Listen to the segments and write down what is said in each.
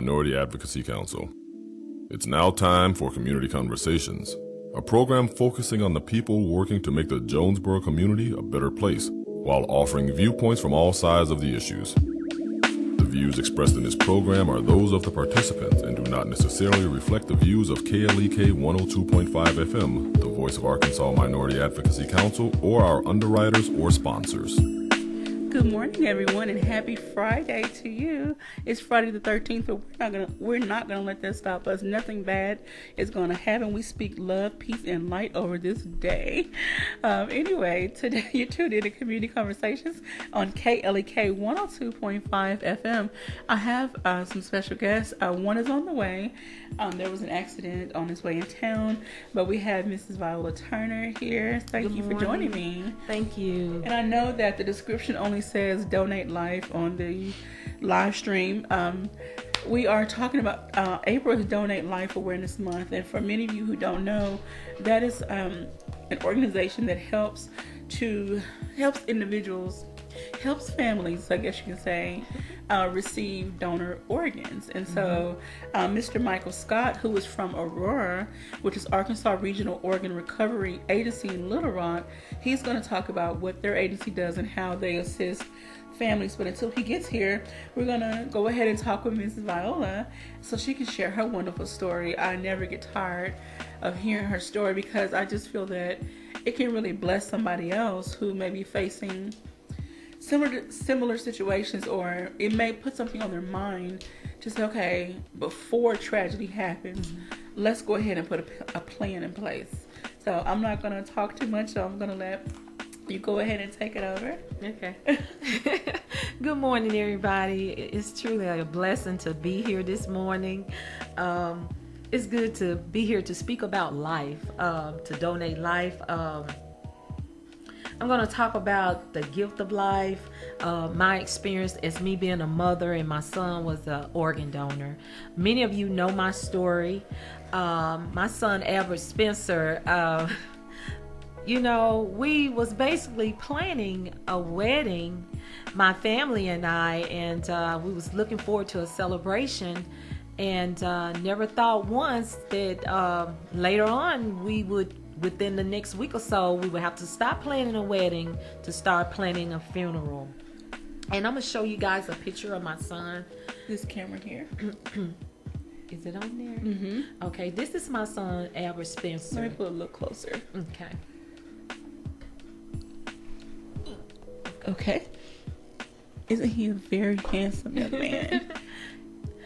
Minority Advocacy Council. It's now time for Community Conversations, a program focusing on the people working to make the Jonesboro community a better place, while offering viewpoints from all sides of the issues. The views expressed in this program are those of the participants and do not necessarily reflect the views of KLEK 102.5 FM, the voice of Arkansas Minority Advocacy Council, or our underwriters or sponsors. Good morning, everyone, and happy Friday to you. It's Friday the 13th, but we're not gonna let that stop us. Nothing bad is gonna happen. We speak love, peace, and light over this day. Anyway, today you're tuned in to Community Conversations on KLEK 102.5 FM. I have some special guests. One is on the way. There was an accident on his way in town, but we have Mrs. Viola Turner here. Thank you for joining me. Thank you. And I know that the description only says donate life on the live stream. We are talking about April is Donate Life Awareness Month, and for many of you who don't know, that is an organization that helps individuals, helps families, I guess you can say, receive donor organs. And so Mr. Michael Scott, who is from Aurora, which is Arkansas Regional Organ Recovery Agency in Little Rock, he's going to talk about what their agency does and how they assist families. But until he gets here, we're going to go ahead and talk with Mrs. Viola so she can share her wonderful story. I never get tired of hearing her story because I just feel that it can really bless somebody else who may be facing similar situations, or it may put something on their mind to say, okay, before tragedy happens, let's go ahead and put a plan in place. So I'm not going to talk too much, so I'm going to let you go ahead and take it over. Okay. Good morning, everybody. It's truly a blessing to be here this morning. It's good to be here to speak about life, to donate life. I'm going to talk about the gift of life, my experience as me being a mother, and my son was an organ donor. Many of you know my story. My son, Albert Spencer, we was basically planning a wedding, my family and I, and we was looking forward to a celebration, and never thought once that later on within the next week or so, we would have to stop planning a wedding to start planning a funeral. And I'm going to show you guys a picture of my son. This camera here. Is it on there? Mm-hmm. Okay, this is my son, Albert Spencer. Let me put a little closer. Okay. Isn't he a very handsome young man?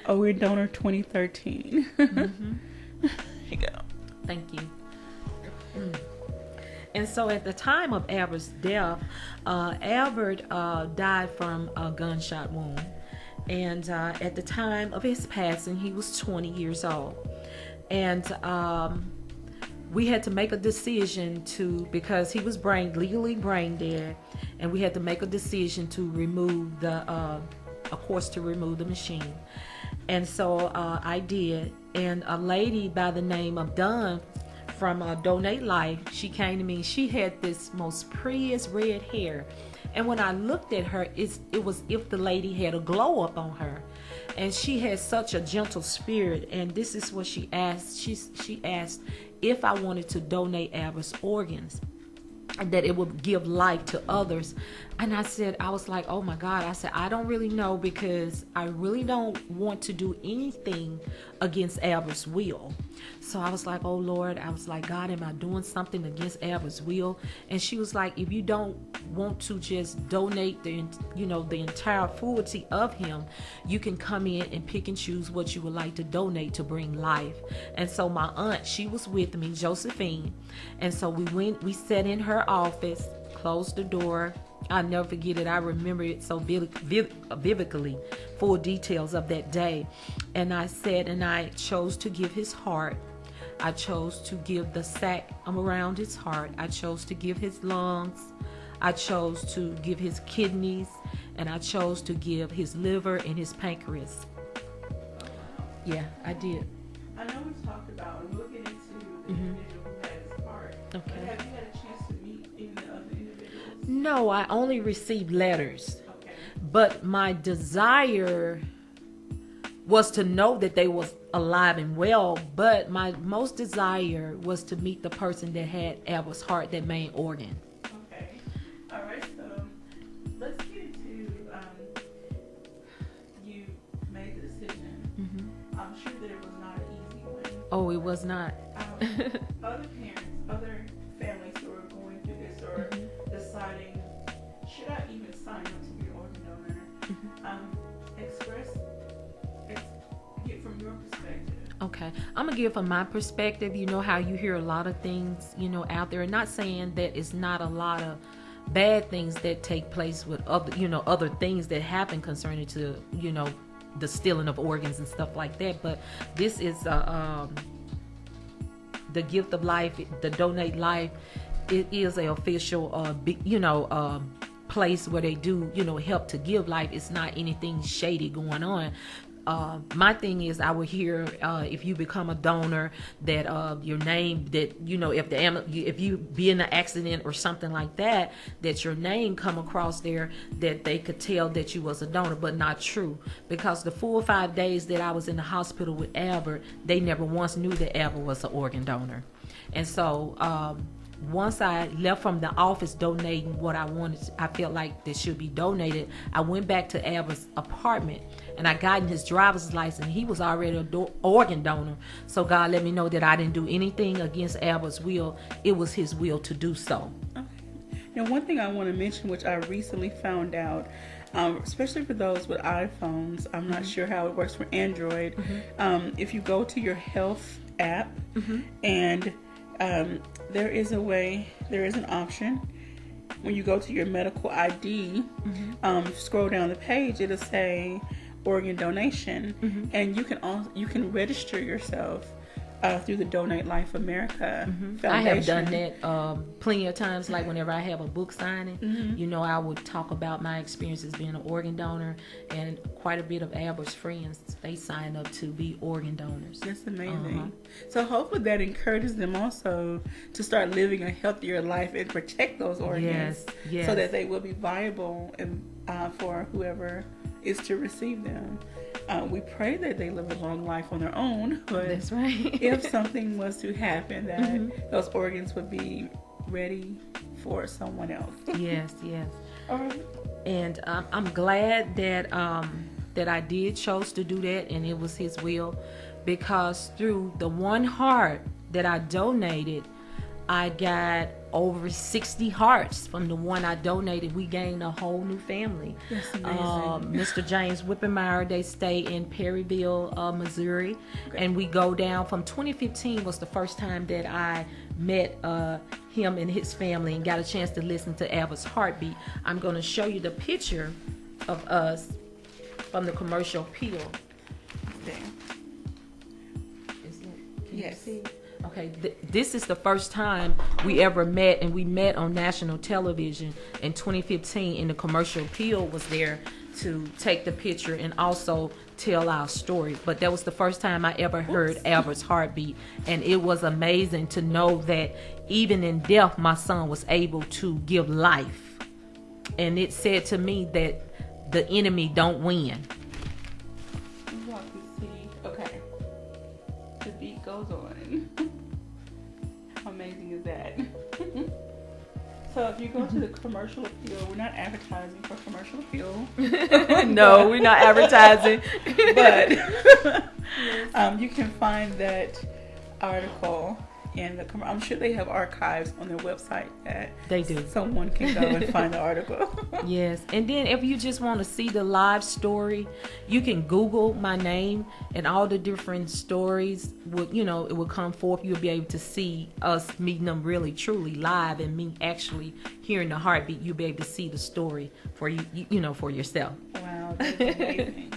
We're donor 2013. Mm-hmm. Here you go. Thank you. And so at the time of Albert's death, Albert died from a gunshot wound. And at the time of his passing, he was 20 years old. And we had to make a decision because he was legally brain dead, and we had to make a decision to remove to remove the machine. And so I did. And a lady by the name of Dawn from Donate Life, she came to me. She had this most prettiest red hair, and when I looked at her, it was if the lady had a glow up on her, and she had such a gentle spirit. And this is what she asked. She asked if I wanted to donate Albert's organs, and that it would give life to others. And I was like, oh my God. I said, I don't really know, because I really don't want to do anything against Albert's will. So I was like, oh Lord, I was like, God, am I doing something against Albert's will? And she was like, if you don't want to just donate the entire fullity of him, you can come in and pick and choose what you would like to donate to bring life. And so my aunt, she was with me, Josephine. And so we sat in her office, closed the door. I'll never forget it. I remember it so vividly, full details of that day. And I said, and I chose to give his heart. I chose to give the sac around his heart. I chose to give his lungs. I chose to give his kidneys. And I chose to give his liver and his pancreas. Yeah, I did. I know we talked about, and we'll get into the individual who had his heart. Okay. But have you had a chance to meet any other individuals? No, I only received letters. Okay. But my desire was to know that they was alive and well, but my most desire was to meet the person that had Albert's heart, that main organ. Okay. All right. So let's get into you made the decision. Mm-hmm. I'm sure that it was not an easy one. Oh, it was not. Other parents, other families who are going through this or deciding, should I even sign up to be an organ donor? Get from your perspective. Okay, I'm gonna give from my perspective. You know how you hear a lot of things, out there. And not saying that it's not a lot of bad things that take place with other things that happen concerning to, the stealing of organs and stuff like that. But this is the gift of life, the donate life. It is an official, place where they do, help to give life. It's not anything shady going on. My thing is, I would hear if you become a donor that your name, that if you be in an accident or something like that, that your name come across there, that they could tell that you was a donor, but not true, because the 4 or 5 days that I was in the hospital with Albert, they never once knew that Albert was an organ donor. And so once I left from the office donating what I wanted, I felt like that should be donated, I went back to Albert's apartment and I got in his driver's license. He was already an organ donor. So God let me know that I didn't do anything against Albert's will. It was his will to do so. Okay. Now, one thing I want to mention, which I recently found out, especially for those with iPhones, I'm not sure how it works for Android. If you go to your health app and there is an option when you go to your medical ID, scroll down the page, it'll say organ donation, and you can register yourself through the Donate Life America Foundation. I have done that plenty of times. Like whenever I have a book signing, I would talk about my experiences being an organ donor, and quite a bit of Albert's friends, they sign up to be organ donors. That's amazing. So hopefully that encourages them also to start living a healthier life and protect those organs, yes. so that they will be viable and for whoever is to receive them. We pray that they live a long life on their own, but that's right. if something was to happen, that those organs would be ready for someone else. Yes. All right. And I'm glad that that I did chose to do that, and it was his will, because through the one heart that I donated, I got over 60 hearts from the one I donated. We gained a whole new family. That's amazing. Mr. James Whippenmeyer, they stay in Perryville, Missouri. Okay. And we go down from 2015 was the first time that I met him and his family and got a chance to listen to Albert's heartbeat. I'm going to show you the picture of us from the commercial appeal. There. Can you see? Okay, this is the first time we ever met, and we met on national television in 2015, and the commercial appeal was there to take the picture and also tell our story. But that was the first time I ever heard Albert's heartbeat, and it was amazing to know that even in death, my son was able to give life. And it said to me that the enemy don't win. Okay, the beat goes on. How amazing is that? So if you go to the commercial appeal, we're not advertising for commercial appeal. No, we're not advertising. But you can find that article in the. I'm sure they have archives on their website that they do. Someone can go and find the article. Yes, and then if you just want to see the live story, you can Google my name, and all the different stories would, it would come forth. You'll be able to see us meeting them really, truly live, and me actually hearing the heartbeat. You'll be able to see the story for you, for yourself. Wow, that's amazing.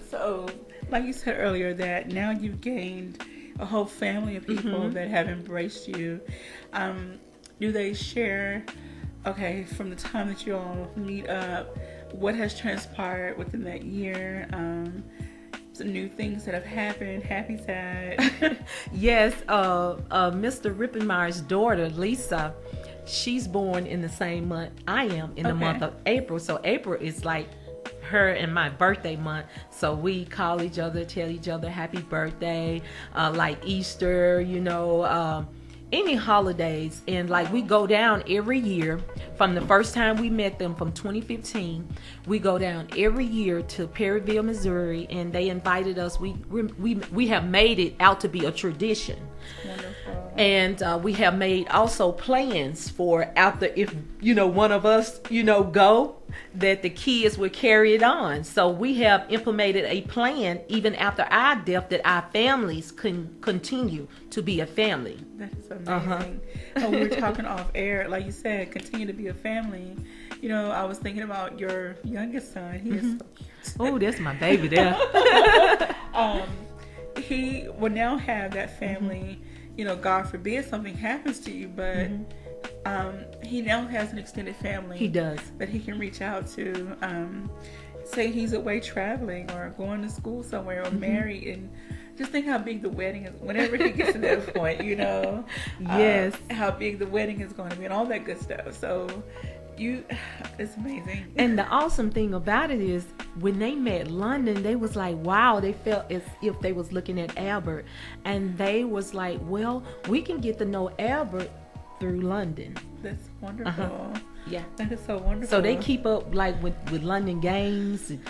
So, like you said earlier, that now you've gained a whole family of people that have embraced you. Do they share, from the time that you all meet up, what has transpired within that year? Some new things that have happened, happy, sad? Yes, Mr. Rippenmeyer's daughter, Lisa, she's born in the same month I am, in the month of April. So April is like her and my birthday month, so we call each other, tell each other happy birthday, like Easter, any holidays. And like we go down every year from the first time we met them from 2015. We go down every year to Perryville, Missouri, and they invited us. We have made it out to be a tradition. Wonderful. And we have made also plans for after, if one of us go, that the kids would carry it on. So we have implemented a plan even after our death, that our families can continue to be a family. That is amazing. We were talking off air, like you said, continue to be a family. I was thinking about your youngest son. He is so cute. Oh, that's my baby there. He will now have that family. God forbid something happens to you, but he now has an extended family. He does. That he can reach out to. Say he's away traveling or going to school somewhere or married, and just think how big the wedding is whenever he gets to that point, Yes. How big the wedding is going to be and all that good stuff. So it's amazing. And the awesome thing about it is when they met London, they was like, wow, they felt as if they was looking at Albert, and they was like, well, we can get to know Albert through London. That's wonderful. Yeah, that is so wonderful. So they keep up like with London games and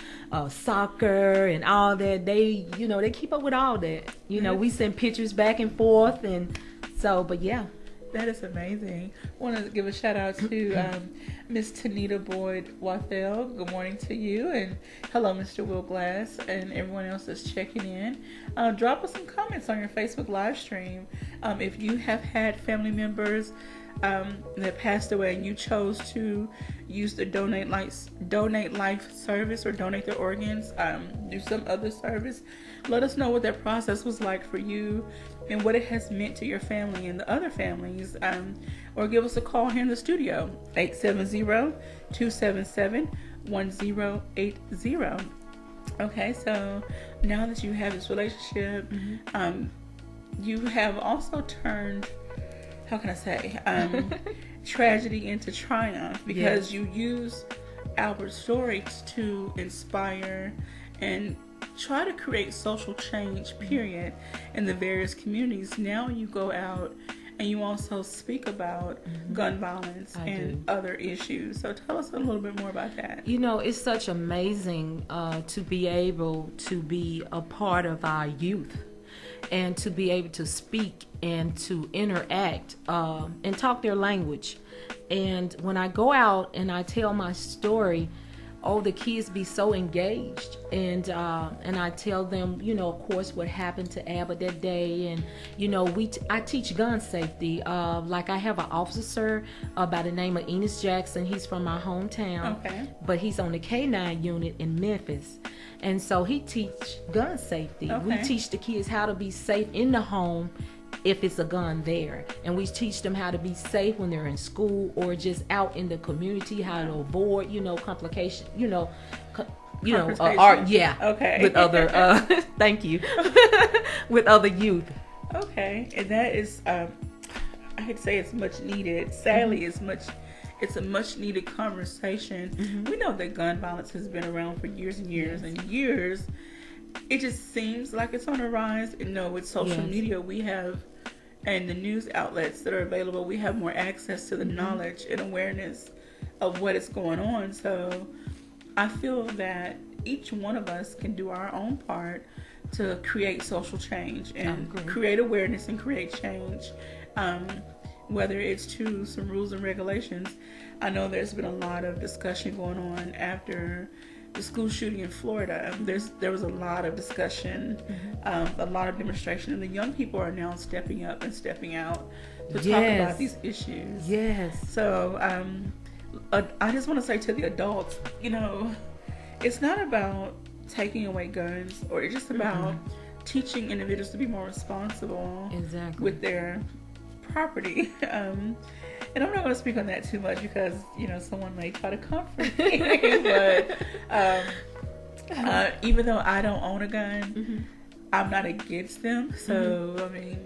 soccer and all that. They they keep up with all that. We send pictures back and forth, and so, but yeah. That is amazing. I want to give a shout out to Miss Tanita Boyd Wathel. Good morning to you, and hello, Mr. Will Glass, and everyone else that's checking in. Drop us some comments on your Facebook live stream. If you have had family members that passed away and you chose to use the donate life service or donate their organs, do some other service, let us know what that process was like for you and what it has meant to your family and the other families, or give us a call here in the studio, 870-277-1080. Okay, so now that you have this relationship, you have also turned, how can I say, tragedy into triumph, because you use Albert's story to inspire and try to create social change, period, in the various communities. Now you go out and you also speak about gun violence and other issues. So tell us a little bit more about that. It's such amazing to be able to be a part of our youth, and to be able to speak and to interact and talk their language. And when I go out and I tell my story, the kids be so engaged, and I tell them, of course, what happened to Albert that day, and I teach gun safety. Like I have an officer by the name of Enos Jackson. He's from my hometown, but he's on the K-9 unit in Memphis, and so he teach gun safety. We teach the kids how to be safe in the home if it's a gun there, and we teach them how to be safe when they're in school or just out in the community, how to avoid complications, with other thank you with other youth. And that is I could say it's much needed. Sadly, it's a much needed conversation. We know that gun violence has been around for years and years and years. It just seems like it's on the rise. With social media, we have, and the news outlets that are available, we have more access to the knowledge and awareness of what is going on. So I feel that each one of us can do our own part to create social change and create awareness and create change. Whether it's to some rules and regulations. I know there's been a lot of discussion going on after the school shooting in Florida. There was a lot of discussion, a lot of demonstration, and the young people are now stepping up and stepping out to talk about these issues. So I just want to say to the adults, it's not about taking away guns, or it's just about teaching individuals to be more responsible with their property. And I'm not going to speak on that too much because, someone may try to comfort me. But even though I don't own a gun, I'm not against them. So I mean,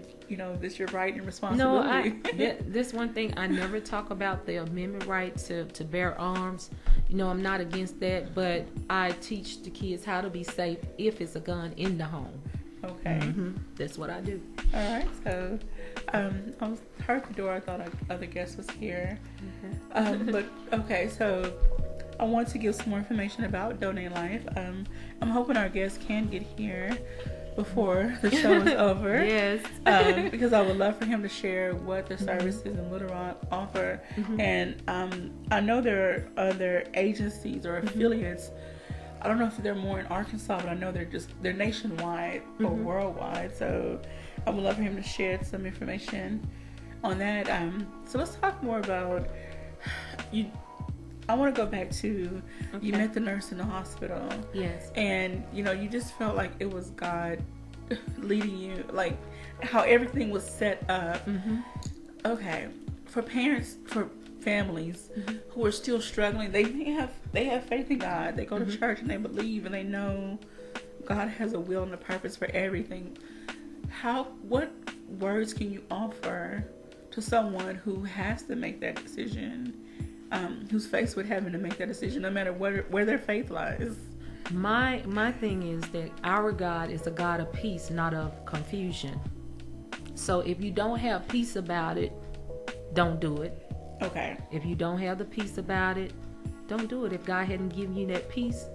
this your right and responsibility. No, this one thing I never talk about the amendment right to bear arms. I'm not against that, but I teach the kids how to be safe if it's a gun in the home. Okay. That's what I do. All right. So, I heard the door. I thought other guest was here. But okay. So, I want to give some more information about Donate Life. I'm hoping our guest can get here before the show is over. Yes. Because I would love for him to share what the services in Little Rock offer. And I know there are other agencies or affiliates. I don't know if they're more in Arkansas, but I know they're nationwide or worldwide. So I would love for him to share some information on that. So let's talk more about you. I want to go back to you met the nurse in the hospital. Yes. And you just felt like it was God leading you, like how everything was set up. Okay, for parents, for families who are still struggling, they have faith in God. They go to church and they believe and they know God has a will and a purpose for everything. What words can you offer to someone who has to make that decision? Who's faced with having to make that decision, no matter where their faith lies? My thing is that our God is a God of peace, not of confusion. So if you don't have peace about it, don't do it. Okay. If you don't have the peace about it, don't do it. If God hadn't given you that peace,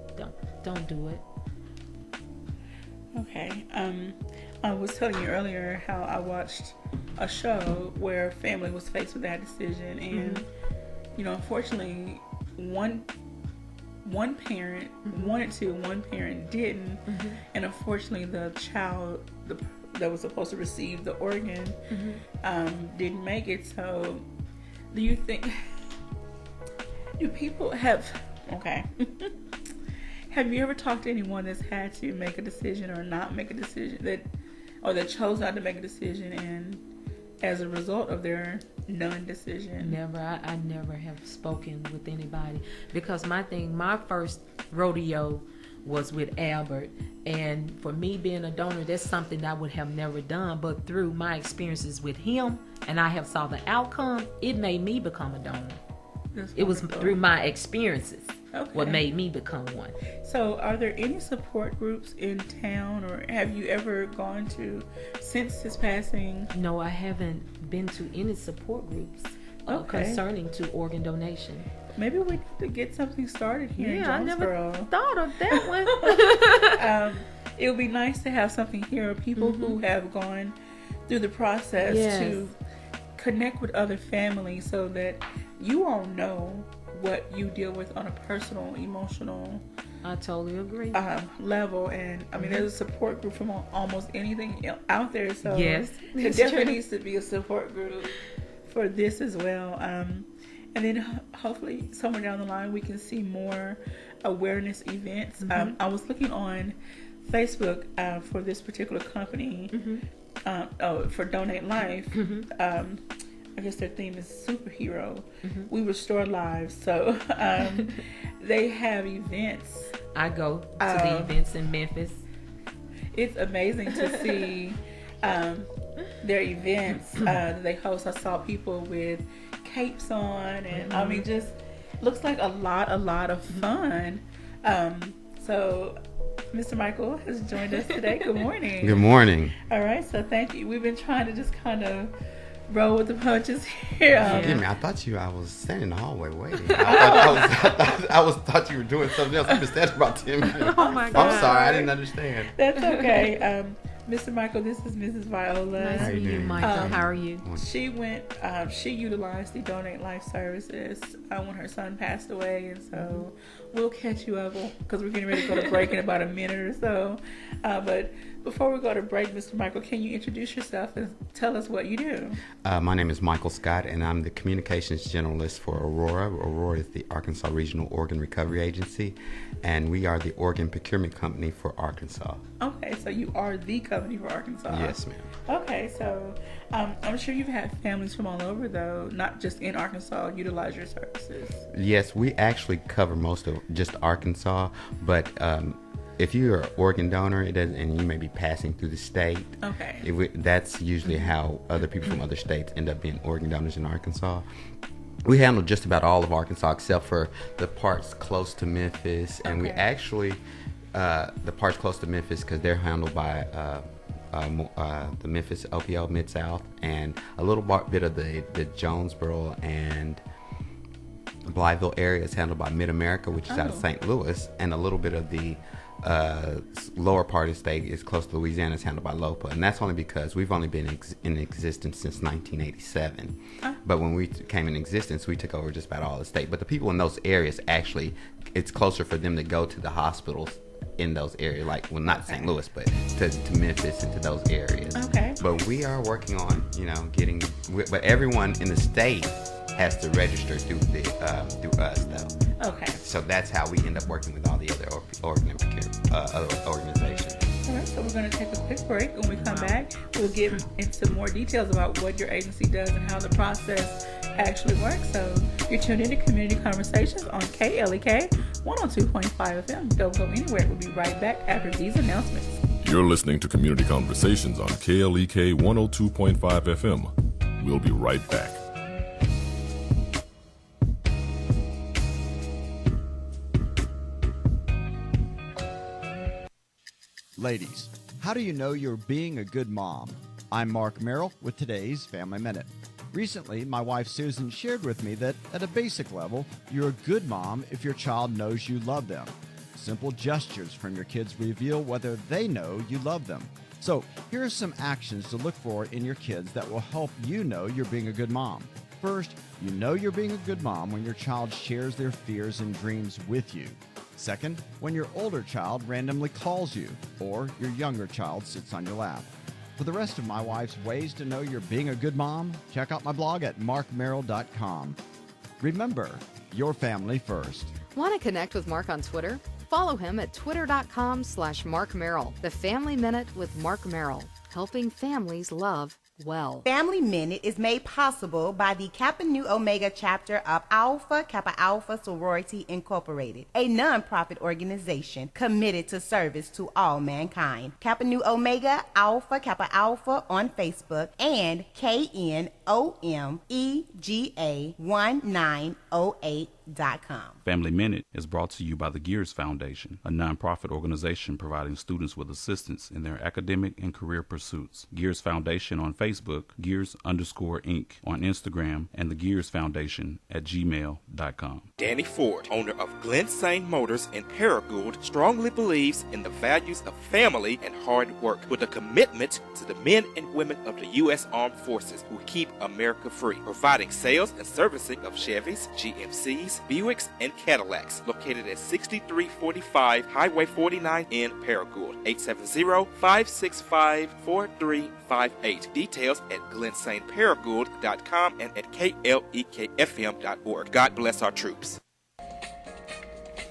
don't do it. Okay. I was telling you earlier how I watched a show where family was faced with that decision, and unfortunately, one parent wanted to, one parent didn't, and unfortunately, the child that was supposed to receive the organ didn't make it. So, do you think? Do people have? Okay. Have you ever talked to anyone that's had to make a decision or not make a decision that chose not to make a decision, and as a result of their non-decision? Never. I never have spoken with anybody, because my first rodeo was with Albert, and for me being a donor, that's something I would have never done, but through my experiences with him, and I have saw the outcome, it made me become a donor. It was through my experiences what made me become one. So are there any support groups in town, or have you ever gone to since his passing? No, I haven't been to any support groups concerning to organ donation. Maybe we need to get something started here in Jonesboro. I never thought of that one. It would be nice to have something here of people who have gone through the process to connect with other families, so that you all know what you deal with on a personal, emotional, I totally agree, level. And I mean, there's a support group from almost anything out there, so yes, there definitely needs to be a support group for this as well. And then hopefully somewhere down the line we can see more awareness events. I was looking on Facebook for this particular company, for Donate Life. I guess their theme is superhero. We restore lives. So they have events. I go to the events in Memphis. It's amazing to see their events that they host. I saw people with capes on, and I mean, just looks like a lot of fun. So Mr. Michael has joined us today. Good morning. Good morning. All right, so thank you. We've been trying to just kind of roll with the punches here. I thought I was standing in the hallway waiting. I thought you were doing something else. I've been standing about 10 minutes. Oh my God. I'm sorry, I didn't understand. That's okay. Mr. Michael, this is Mrs. Viola. Nice to meet you, Michael. How are you? She utilized the Donate Life services when her son passed away, and so we'll catch you up because we're getting ready to go to break in about a minute or so. But before we go to break, Mr. Michael, can you introduce yourself and tell us what you do? My name is Michael Scott, and I'm the communications generalist for Aurora. Aurora is the Arkansas Regional Organ Recovery Agency, and we are the organ procurement company for Arkansas. Okay, so you are the company for Arkansas. Yes, ma'am. Okay, so I'm sure you've had families from all over, though, not just in Arkansas, utilize your services. Yes, we actually cover most of just Arkansas, but if you're an organ donor, and you may be passing through the state, okay, that's usually how other people from other states end up being organ donors in Arkansas. We handle just about all of Arkansas except for the parts close to Memphis, and we actually, the parts close to Memphis, because they're handled by the Memphis OPO Mid-South, and a little bit of the Jonesboro and Blytheville area is handled by Mid-America, which is out of St. Louis, and a little bit of the lower part of the state is close to Louisiana, is handled by LOPA, and that's only because we've only been in existence since 1987. But when we came in existence, we took over just about all the state. But the people in those areas, actually, it's closer for them to go to the hospitals in those areas, like, well, not St. Louis, but to Memphis and to those areas. Okay. But we are working on, getting, but everyone in the state has to register through us, though. Okay. So that's how we end up working with all the other other organizations. All right, so we're going to take a quick break. When we come back, we'll get into more details about what your agency does and how the process actually works. So you're tuned into Community Conversations on KLEK 102.5 FM. Don't go anywhere. We'll be right back after these announcements. You're listening to Community Conversations on KLEK 102.5 FM. We'll be right back. Ladies, how do you know you're being a good mom? I'm Mark Merrill with today's Family Minute. Recently, my wife Susan shared with me that at a basic level, you're a good mom if your child knows you love them. Simple gestures from your kids reveal whether they know you love them. So, here are some actions to look for in your kids that will help you know you're being a good mom. First, you know you're being a good mom when your child shares their fears and dreams with you. Second, when your older child randomly calls you, or your younger child sits on your lap. For the rest of my wife's ways to know you're being a good mom, check out my blog at markmerrill.com. Remember, your family first. Want to connect with Mark on Twitter? Follow him at twitter.com/Mark Merrill. The Family Minute with Mark Merrill, helping families love well. Family Minute is made possible by the Kappa Nu Omega chapter of Alpha Kappa Alpha Sorority Incorporated, a non-profit organization committed to service to all mankind. Kappa Nu Omega Alpha Kappa Alpha on Facebook and KNOMEGA1908.com. Family Minute is brought to you by the Gears Foundation, a nonprofit organization providing students with assistance in their academic and career pursuits. Gears Foundation on Facebook, Gears_Inc. on Instagram, and the Gears Foundation at gmail.com. Danny Ford, owner of Glen Saint Motors in Paragould, strongly believes in the values of family and hard work with a commitment to the men and women of the U.S. Armed Forces who keep America free, providing sales and servicing of Chevys, GMCs, Buicks, and Cadillacs, located at 6345 Highway 49 in Paragould. 870-565-4358. Details at glensaintparagould.com and at klekfm.org. God bless our troops.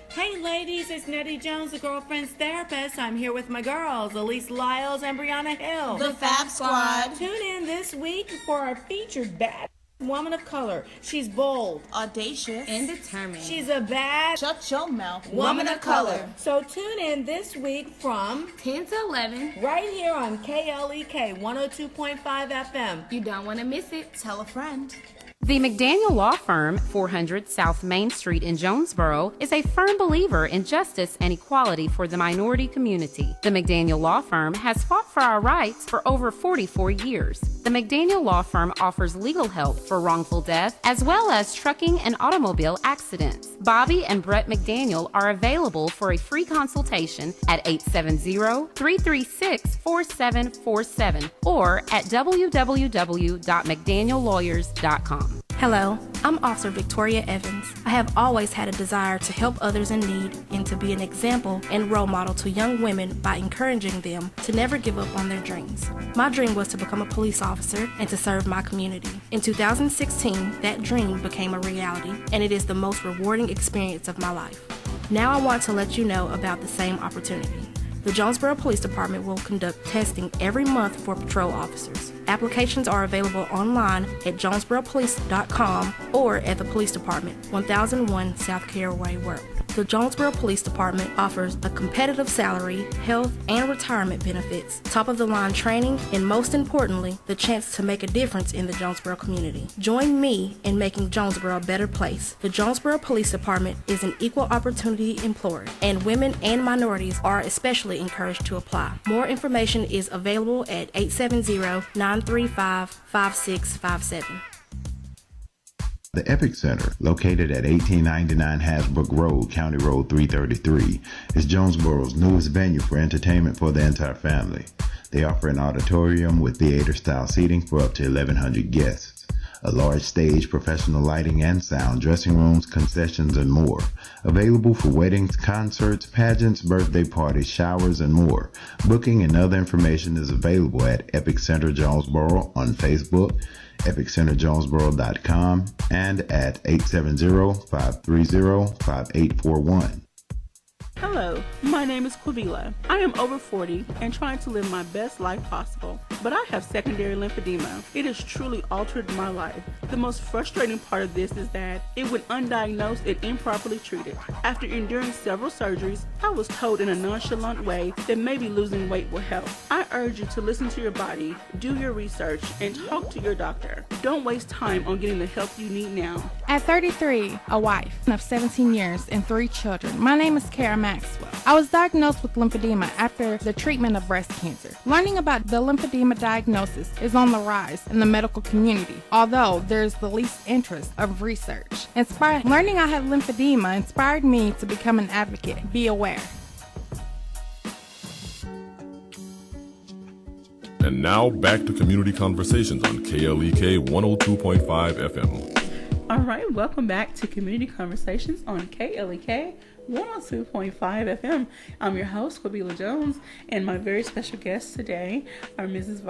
Hey ladies, it's Nettie Jones, the girlfriend's therapist. I'm here with my girls, Elise Lyles and Brianna Hill. The Fab Squad. Tune in this week for our featured bad woman of color. She's bold, audacious, and determined. She's a bad, shut your mouth, woman of color. So tune in this week from 10 to 11 right here on KLEK 102.5 FM. You don't want to miss it. Tell a friend. The McDaniel Law Firm, 400 South Main Street in Jonesboro, is a firm believer in justice and equality for the minority community. The McDaniel Law Firm has fought for our rights for over 44 years. The McDaniel Law Firm offers legal help for wrongful death as well as trucking and automobile accidents. Bobby and Brett McDaniel are available for a free consultation at 870-336-4747 or at www.mcdaniellawyers.com. Hello, I'm Officer Victoria Evans. I have always had a desire to help others in need and to be an example and role model to young women by encouraging them to never give up on their dreams. My dream was to become a police officer and to serve my community. In 2016, that dream became a reality, and it is the most rewarding experience of my life. Now I want to let you know about the same opportunity. The Jonesboro Police Department will conduct testing every month for patrol officers. Applications are available online at jonesboropolice.com or at the Police Department, 1001 South Caraway Road. The Jonesboro Police Department offers a competitive salary, health, and retirement benefits, top-of-the-line training, and most importantly, the chance to make a difference in the Jonesboro community. Join me in making Jonesboro a better place. The Jonesboro Police Department is an equal opportunity employer, and women and minorities are especially encouraged to apply. More information is available at 870-935-5657. The Epic Center, located at 1899 Hasbrook Road, County Road 333, is Jonesboro's newest venue for entertainment for the entire family. They offer an auditorium with theater-style seating for up to 1,100 guests, a large stage, professional lighting and sound, dressing rooms, concessions, and more. Available for weddings, concerts, pageants, birthday parties, showers, and more. Booking and other information is available at Epic Center Jonesboro on Facebook, epiccenterjonesboro.com, and at 870-530-5841. Hello, my name is Viola. I am over 40 and trying to live my best life possible, but I have secondary lymphedema. It has truly altered my life. The most frustrating part of this is that it went undiagnosed and improperly treated. After enduring several surgeries, I was told in a nonchalant way that maybe losing weight will help. I urge you to listen to your body, do your research, and talk to your doctor. Don't waste time on getting the help you need now. At 33, a wife of 17 years and 3 children, my name is Kara Maxwell. I was diagnosed with lymphedema after the treatment of breast cancer. Learning about the lymphedema diagnosis is on the rise in the medical community, although there's the least interest of research. Learning I had lymphedema inspired me to become an advocate. Be aware. And now back to Community Conversations on KLEK 102.5 FM. All right, welcome back to Community Conversations on KLEK 102.5 FM. I'm your host, Quabila Jones, and my very special guests today are Miss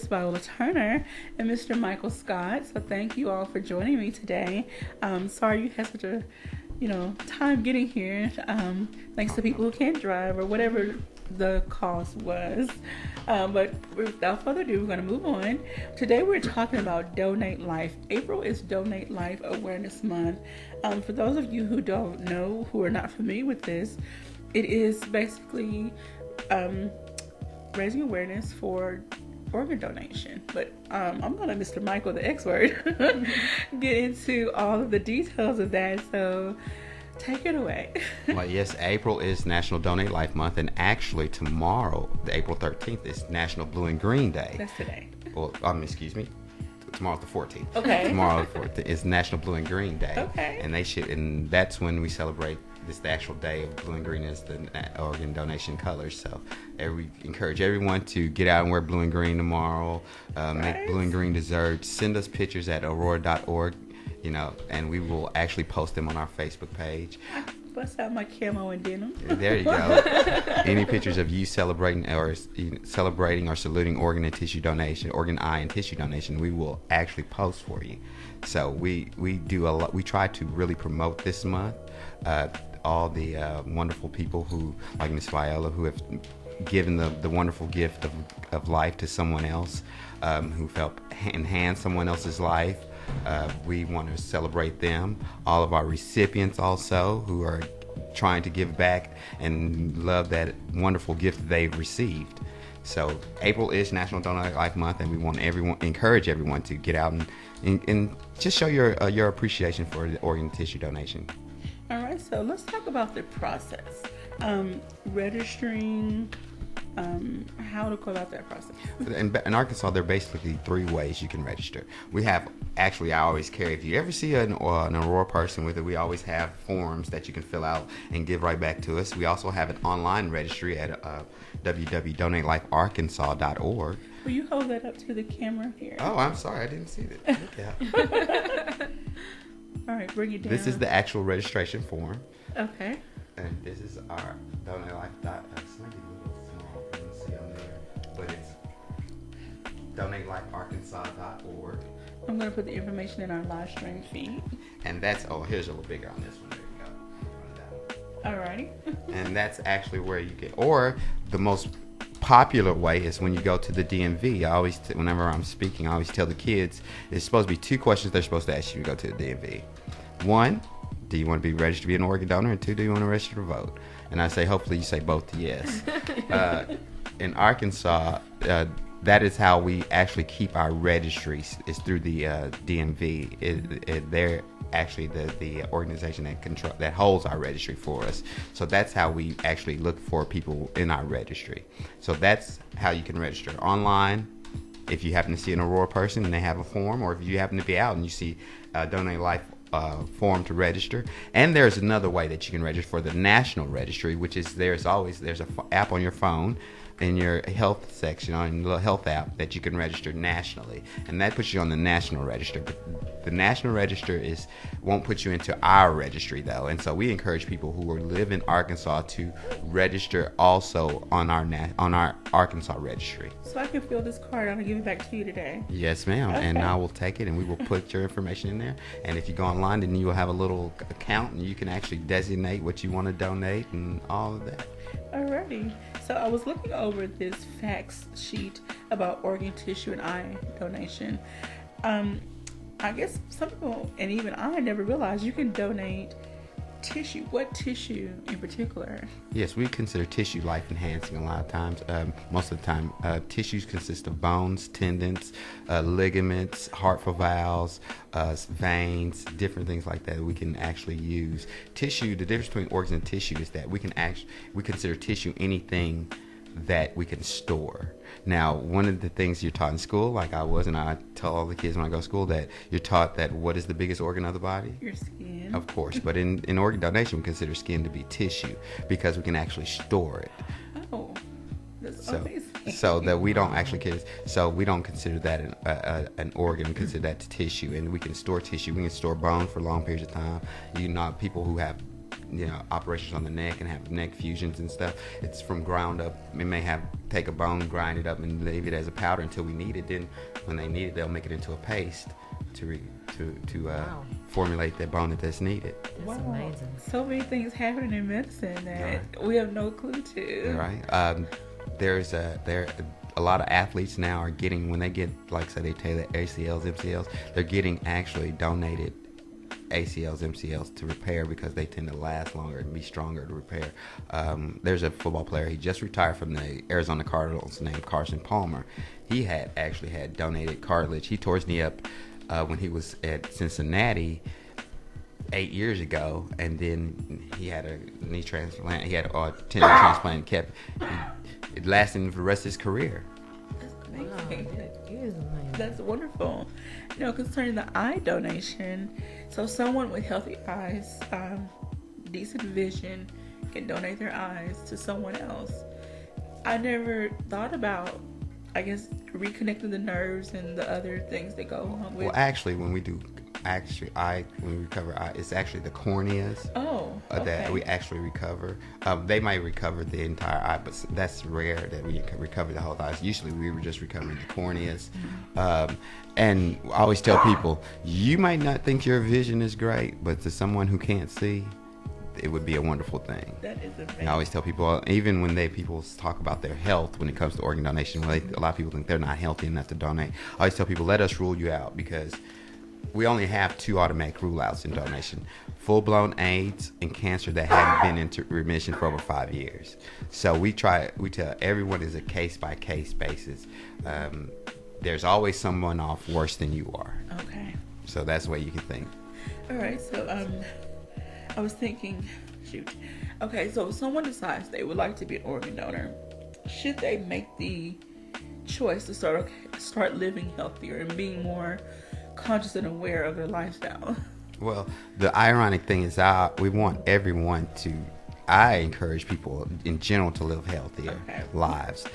Viola Turner and Mr. Michael Scott. So thank you all for joining me today. Sorry you had such a time getting here. Thanks to people who can't drive or whatever the cost was. But without further ado, we're going to move on. Today we're talking about Donate Life. April is Donate Life Awareness Month. For those of you who don't know, who are not familiar with this, it is basically raising awareness for organ donation. But I'm going to let Mr. Michael, the expert, get into all of the details of that. So take it away. Well, yes, April is National Donate Life Month, and actually tomorrow, April 13th, is National Blue and Green Day. That's today. Well, excuse me. Tomorrow's the 14th. Okay. Tomorrow is National Blue and Green Day. Okay. And that's when we celebrate the actual day of blue and green is the organ donation colors. So we encourage everyone to get out and wear blue and green tomorrow. Make blue and green desserts. Send us pictures at aurora.org. And we will actually post them on our Facebook page. Bust out my camo and denim. There you go. Any pictures of you celebrating or saluting organ and tissue donation, organ, eye, and tissue donation, we will actually post for you. So we do a lot. We try to really promote this month. All the wonderful people who, like Miss Viola, who have given the wonderful gift of life to someone else, who helped enhance someone else's life. We want to celebrate them. All of our recipients also who are trying to give back and love that wonderful gift they've received. So April is National Donate Life Month, and we want encourage everyone to get out and just show your appreciation for the organ tissue donation. All right, so let's talk about the process. Registering, how to go about that process. In Arkansas, there are basically 3 ways you can register. We have, actually, I always carry, if you ever see an Aurora person with it, we always have forms that you can fill out and give right back to us. We also have an online registry at www.donatelifearkansas.org. Will you hold that up to the camera here? Oh, I'm sorry, I didn't see that. Look out. All right, bring it down. This is the actual registration form. Okay. And this is our Donate Life. But it's donatelifearkansas.org. I'm going to put the information in our live stream feed. And that's, here's a little bigger on this one. There you go. Alrighty. And that's actually where you get, or the most popular way is when you go to the DMV. I always, whenever I'm speaking, I always tell the kids, there's supposed to be 2 questions they're supposed to ask you to go to the DMV. 1, do you want to be registered to be an organ donor? And 2, do you want to register to vote? And I say, hopefully you say both yes. In Arkansas, that is how we actually keep our registries. It's through the DMV. They're actually the organization that holds our registry for us. So that's how we actually look for people in our registry. So that's how you can register online. If you happen to see an Aurora person and they have a form, or if you happen to be out and you see Donate Life form to register. And there's another way that you can register for the national registry, which is there's an app on your phone in your health section, on your little health app, that you can register nationally, and that puts you on the national register. But the national register won't put you into our registry though, and so we encourage people who live in Arkansas to register also on our Arkansas registry. So I can fill this card out and give it back to you today. Yes, ma'am. Okay. And I will take it and we will put your information in there. And if you go online, then you will have a little account and you can actually designate what you want to donate and all of that. Alrighty. So I was looking over this facts sheet about organ tissue and eye donation. I guess some people, and even I, never realized you can donate tissue. What tissue in particular? Yes, we consider tissue life enhancing a lot of times. Most of the time, tissues consist of bones, tendons, ligaments, heart valves, veins, different things like that we can actually use. Tissue, the difference between organs and tissue is that we consider tissue anything that we can store. Now, one of the things you're taught in school, like I was, and I tell all the kids when I go to school, that you're taught that what is the biggest organ of the body? Your skin. Of course, but in organ donation, we consider skin to be tissue because we can actually store it. Oh, that's amazing. So that we don't consider that an organ. We consider that tissue, and we can store tissue. We can store bone for long periods of time. You know, people who have operations on the neck and have neck fusions and stuff, it's from ground up. We may take a bone, grind it up, and leave it as a powder until we need it. Then when they need it, they'll make it into a paste to formulate that bone that's needed. Wow. Amazing. So many things happening in medicine that we have no clue to. Right. There's a lot of athletes now are getting, when they get, like say they tear the ACLs, MCLs, they're getting actually donated ACLs, MCLs to repair because they tend to last longer and be stronger to repair. There's a football player, he just retired from the Arizona Cardinals, named Carson Palmer. He had donated cartilage. He tore his knee up when he was at Cincinnati 8 years ago, and then he had a knee transplant. He had a tendon transplant. It lasted him for the rest of his career. That's amazing. That's wonderful. Concerning the eye donation, so someone with healthy eyes, decent vision, can donate their eyes to someone else. I never thought about, I guess, reconnecting the nerves and the other things that go along with. Well, actually, when we recover eye, it's actually the corneas that we actually recover. They might recover the entire eye, but that's rare that we can recover the whole eye. Usually we were just recovering the corneas. And I always tell people, you might not think your vision is great, but to someone who can't see, it would be a wonderful thing. That is amazing. And I always tell people, even when people talk about their health when it comes to organ donation, a lot of people think they're not healthy enough to donate. I always tell people, let us rule you out, because we only have 2 automatic rule-outs in donation: full-blown AIDS and cancer that haven't been into remission for over 5 years. So we tell everyone is a case-by-case basis. There's always someone off worse than you are. Okay. So that's the way you can think. All right. So I was thinking, okay, so if someone decides they would like to be an organ donor, should they make the choice to start living healthier and being more conscious and aware of their lifestyle? Well, the ironic thing is we want everyone to, I encourage people in general to live healthier lives.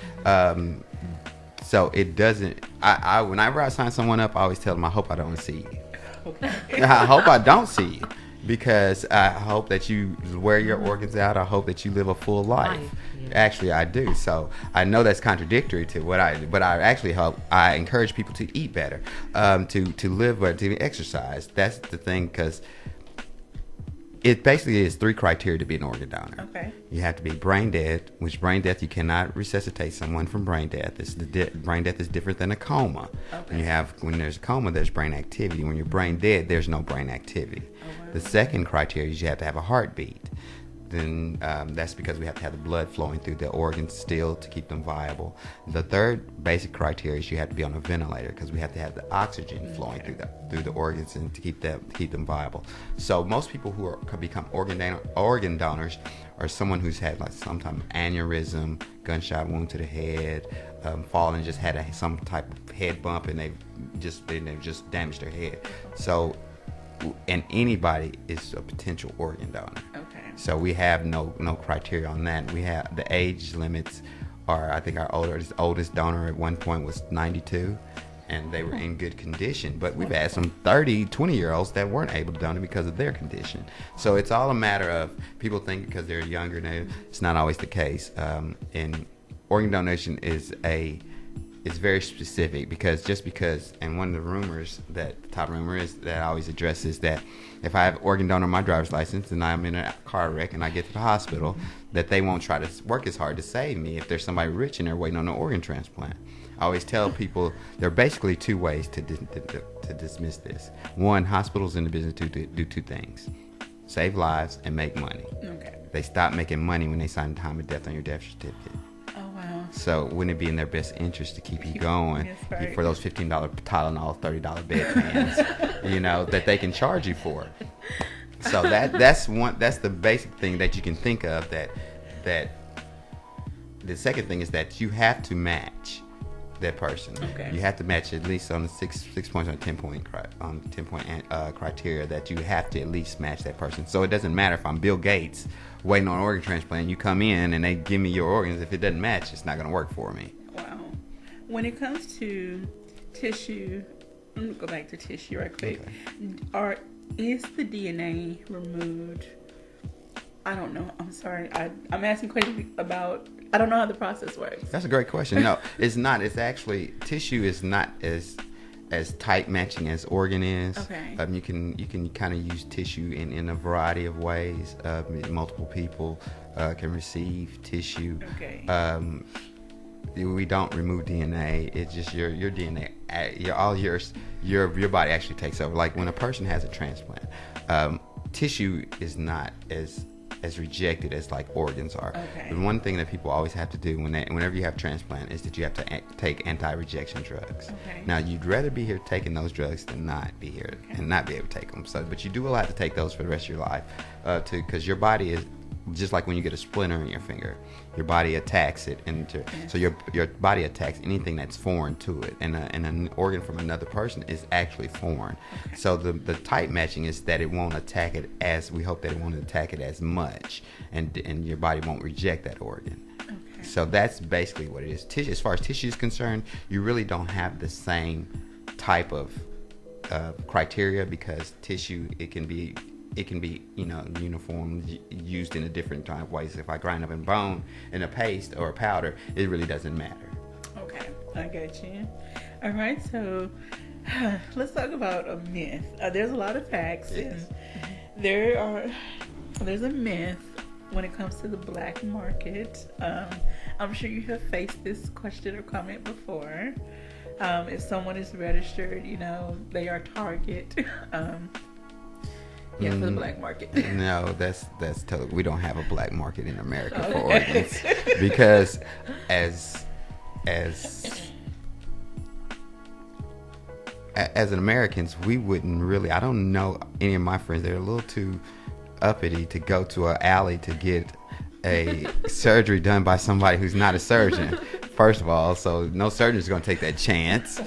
So it doesn't, whenever I sign someone up, I always tell them, I hope I don't see you. Okay. I hope I don't see you, because I hope that you wear your organs out. I hope that you live a full life. Yeah. Actually, I do. So I know that's contradictory to but I actually I encourage people to eat better, to live better, to exercise. That's the thing, because It basically is 3 criteria to be an organ donor. Okay. You have to be brain dead, which brain death, you cannot resuscitate someone from brain death. Brain death is different than a coma. Okay. When there's a coma, there's brain activity. When you're brain dead, there's no brain activity. wow. The second criteria is you have to have a heartbeat. Then that's because we have to have the blood flowing through the organs still to keep them viable. The third basic criteria is you have to be on a ventilator because we have to have the oxygen flowing through the organs and to keep them viable. So most people who could become organ donors are someone who's had like some type of aneurysm, gunshot wound to the head, fallen, just had some type of head bump, and they've just damaged their head. So, and anybody is a potential organ donor. Okay. So we have no criteria on that. We have the age limits are, I think our oldest donor at one point was 92, and they were in good condition. But we've had some 30, 20-year-olds that weren't able to donate because of their condition. So it's all a matter of people think because they're younger now. It's not always the case. And organ donation is very specific because and one of the top rumor is that I always address is that if I have organ donor on my driver's license and I'm in a car wreck and I get to the hospital, that they won't try to work as hard to save me if there's somebody rich and they're waiting on an organ transplant. I always tell people there are basically 2 ways to dismiss this. One, hospitals in the business do 2 things: save lives and make money. Okay. They stop making money when they sign the time of death on your death certificate. Oh, wow. So wouldn't it be in their best interest to keep you going right. for those $15 Tylenol, $30 bedpans, that they can charge you for? So that's the basic thing that you can think of. That the second thing is that you have to match that person. Okay. You have to match at least on the 6 points on 10 point criteria, that you have to at least match that person. So it doesn't matter if I'm Bill Gates waiting on an organ transplant, you come in and they give me your organs. If it doesn't match, it's not going to work for me. Wow. When it comes to tissue, I'm going to go back to tissue right quick. Okay. Is the DNA removed? I don't know. I'm sorry. I'm asking questions about, I don't know how the process works. That's a great question. No, it's not. It's actually, tissue is not as tight matching as organ is. Okay. You can kind of use tissue in a variety of ways. Multiple people can receive tissue. Okay. We don't remove DNA. It's just your DNA. Your body actually takes over. Like when a person has a transplant, tissue is not as rejected as like organs are. Okay. And one thing that people always have to do whenever you have transplant is that you have to take anti-rejection drugs. Okay. Now you'd rather be here taking those drugs than not be here and not be able to take them. So, but you do have to take those for the rest of your life, because your body is just like when you get a splinter in your finger, your body attacks it, so your body attacks anything that's foreign to it, and an organ from another person is actually foreign. Okay. So the tight matching is that it won't attack it as we hope that it won't attack it as much, and your body won't reject that organ. Okay. So that's basically what it is. Tissue, as far as tissue is concerned, you really don't have the same type of criteria because tissue it can be uniform, used in a different type of ways. If I grind up in bone in a paste or a powder, it really doesn't matter. Okay, I got you. All right, so let's talk about a myth. There's a lot of facts, yes. And there's a myth when it comes to the black market. I'm sure you have faced this question or comment before. If someone is registered, they are target. Yeah, for the black market. No, that's totally. We don't have a black market in America for organs because as Americans, we wouldn't really. I don't know any of my friends. They're a little too uppity to go to an alley to get a surgery done by somebody who's not a surgeon. First of all, so no surgeon is going to take that chance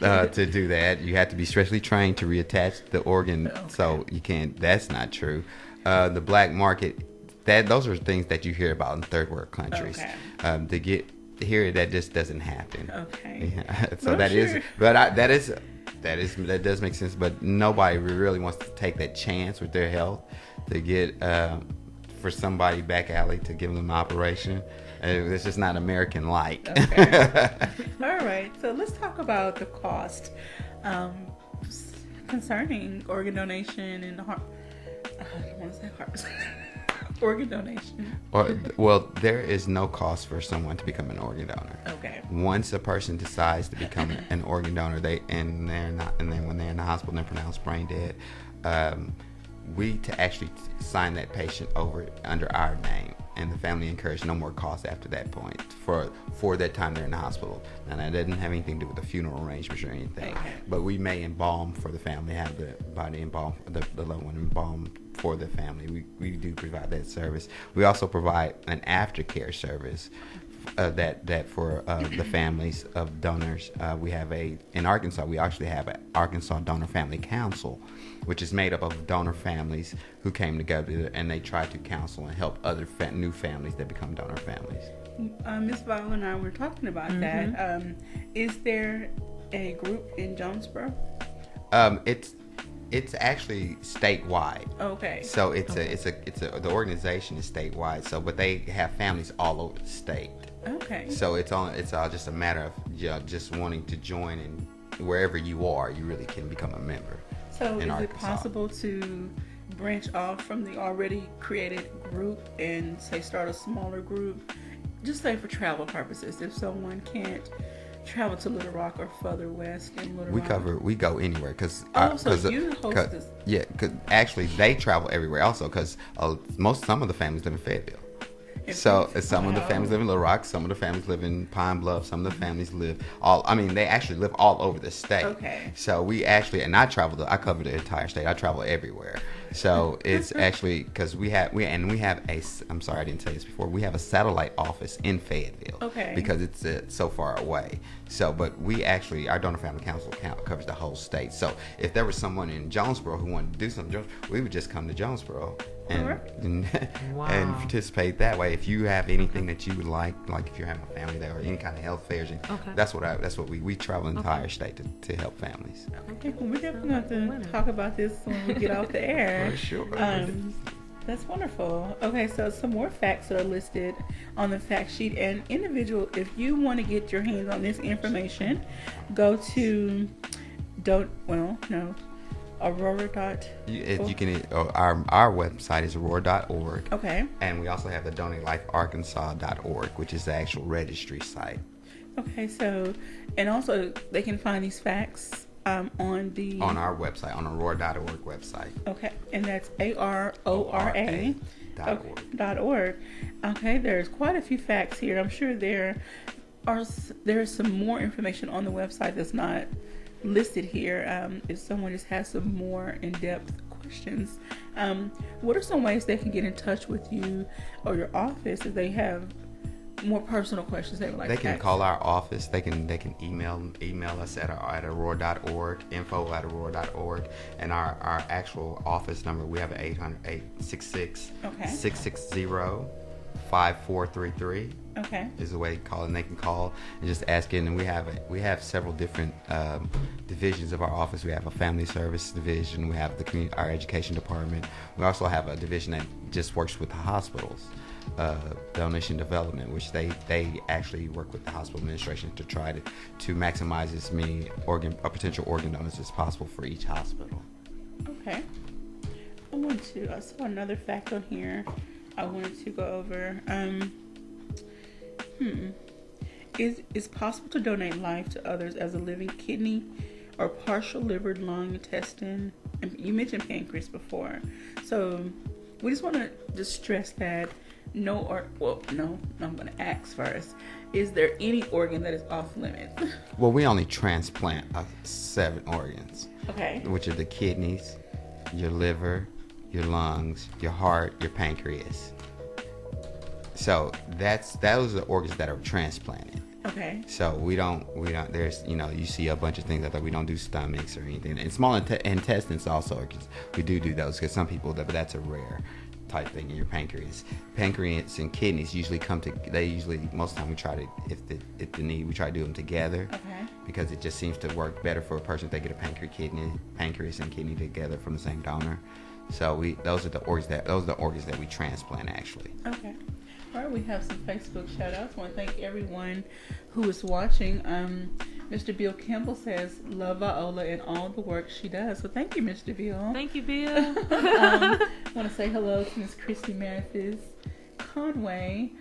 to do that. You have to be specially trained to reattach the organ, so you can't. That's not true. The black market, those are things that you hear about in third world countries. Okay. That just doesn't happen. Okay. Yeah. So that does make sense. But nobody really wants to take that chance with their health to get for somebody back alley to give them an operation. It's just not American-like. Okay. All right. So let's talk about the cost concerning organ donation and I don't want to say heart. Organ donation. Well, there is no cost for someone to become an organ donor. Okay. Once a person decides to become an organ donor, and then when they're in the hospital and they're pronounced brain dead, we to actually sign that patient over under our name, and the family incurs no more costs after that point for that time they're in the hospital. And that doesn't have anything to do with the funeral arrangements or anything. Okay. But we may embalm for the family, have the body embalmed, the loved one embalmed for the family. We do provide that service. We also provide an aftercare service that for the families of donors. We have in Arkansas, we actually have an Arkansas Donor Family Council, which is made up of donor families who came together and they try to counsel and help other new families that become donor families. Miss Viola and I were talking about that. Is there a group in Jonesboro? It's actually statewide. Okay. So the organization is statewide. So, but they have families all over the state. Okay. So it's all just a matter of just wanting to join, and wherever you are, you really can become a member. So is Arkansas. It possible to branch off from the already created group and say start a smaller group? Just say for travel purposes, if someone can't travel to Little Rock or further west in Little Rock. We go anywhere because you host this. Yeah, because actually they travel everywhere also because some of the families live in Fayetteville. So some of the families live in Little Rock, some of the families live in Pine Bluff, some of the families live they actually live all over the state. Okay. So we actually, and I cover the entire state. I travel everywhere. So it's actually because we have I'm sorry I didn't tell you this before. We have a satellite office in Fayetteville. Okay. Because it's so far away. So, but we actually, our Donor Family Council covers the whole state. So if there was someone in Jonesboro who wanted to do something, we would just come to Jonesboro and participate that way. If you have anything that you would like if you're having a family there or any kind of health fairs, that's what we travel the entire state to help families. Okay, well, we're definitely going to talk about this when we get off the air. For sure. That's wonderful. Okay, so some more facts are listed on the fact sheet. And individual, if you want to get your hands on this information, go to Aurora. You can. Our website is aurora.org. Okay. And we also have the DonateLifeArkansas.org, which is the actual registry site. Okay, so and also they can find these facts on our website, on aurora.org website. Okay, and that's ARORA.org. Okay, there's quite a few facts here. I'm sure there's some more information on the website that's not listed here. If someone just has some more in-depth questions, what are some ways they can get in touch with you or your office if they have more personal questions they would like they to can ask? Call our office. They can email us at aurora.org, info@aurora.org, and our actual office number, we have an 800-660-5433. Okay. Is the way to call, and they can call and just ask in. And we have several different divisions of our office. We have a family service division. We have our education department. We also have a division that just works with the hospitals. Donation development, which they actually work with the hospital administration to try to maximize as many potential organ donors as possible for each hospital. Okay. I saw another fact on here I wanted to go over. Is possible to donate life to others as a living kidney or partial liver, lung, intestine? And you mentioned pancreas before, so we just want to stress that. I'm going to ask first. Is there any organ that is off limits? Well, we only transplant 7 organs. Okay. Which are the kidneys, your liver, your lungs, your heart, your pancreas. So those are the organs that are transplanted. Okay. So we don't. There's you see a bunch of things out there. We don't do stomachs or anything. And small intestines also. We do those because some people, but that's a rare type thing in your pancreas. Pancreas and kidneys usually most of the time we try to, if the need, we try to do them together. Okay. Because it just seems to work better for a person if they get a pancreas and kidney together from the same donor. So those are the organs that we transplant actually. Okay. All right, we have some Facebook shout outs. I want to thank everyone who is watching. Mr. Bill Campbell says, love Viola and all the work she does. So thank you, Mr. Bill. Thank you, Bill. I want to say hello to Miss Christy Mathis Conway,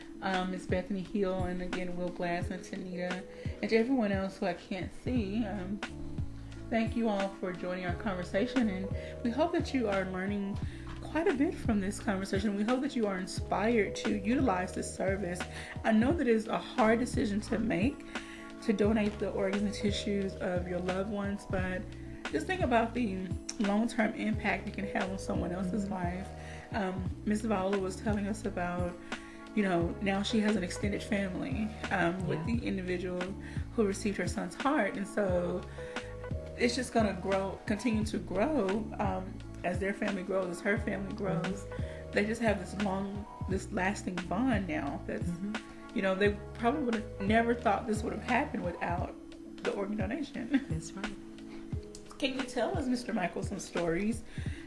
Miss Bethany Hill, and again, Will Glass and Tanita, and to everyone else who I can't see. Thank you all for joining our conversation, and we hope that you are learning quite a bit from this conversation. We hope that you are inspired to utilize this service. I know that it is a hard decision to make, to donate the organs and tissues of your loved ones, but just think about the long-term impact you can have on someone else's life. Ms. Viola was telling us about, now she has an extended family with the individual who received her son's heart, and so it's just going to continue to grow as their family grows, as her family grows. They just have this lasting bond now that's, they probably would have never thought this would have happened without the organ donation. That's right. Can you tell us, Mr. Michael, some stories,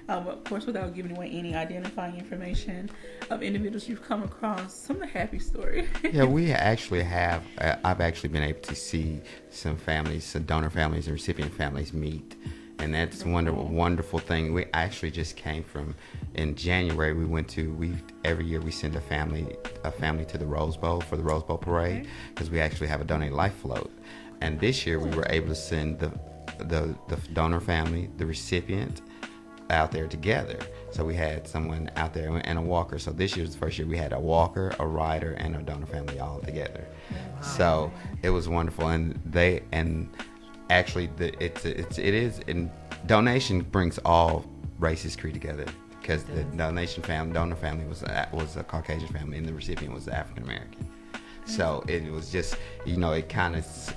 of course, without giving away any identifying information, of individuals you've come across, some of the happy stories? Yeah, we actually have. I've actually been able to see some families, some donor families and recipient families meet. And that's a wonderful thing. We actually just came from, in January, every year we send a family to the Rose Bowl for the Rose Bowl parade, because we actually have a Donate Life float. And this year we were able to send the donor family, the recipient, out there together. So we had someone out there and a walker. So this year's the first year we had a walker, a rider, and a donor family all together. Wow. So it was wonderful, and actually donation brings all races together, because the donor family was a Caucasian family and the recipient was African American. So it was just, it kind of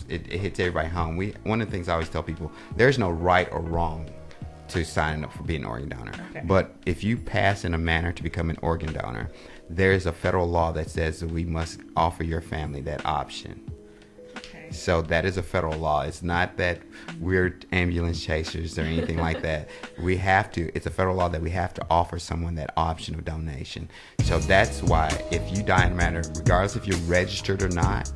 it hits everybody home. One of the things I always tell people, there's no right or wrong to signing up for being an organ donor. Okay. But if you pass in a manner to become an organ donor, there's a federal law that says that we must offer your family that option. Okay. So that is a federal law. It's not that we're ambulance chasers or anything like that. It's a federal law that we have to offer someone that option of donation. So that's why if you die in a manner, regardless if you're registered or not,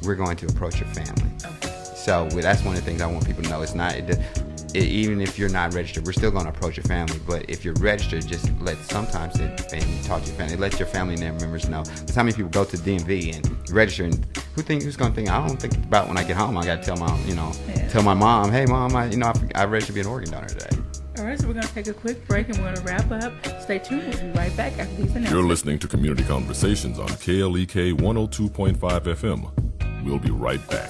we're going to approach your family. Okay. So that's one of the things I want people to know. It's not, even if you're not registered, we're still going to approach your family. But if you're registered, just sometimes talk to your family. Let your family members know. Because how many people go to DMV and register, and who's going to think? I don't think about when I get home. I got to tell tell my mom, hey mom, I registered to be an organ donor today. All right, so we're going to take a quick break and we're going to wrap up. Stay tuned. We'll be right back after these announcements. You're listening to Community Conversations on KLEK 102.5 FM. We'll be right back.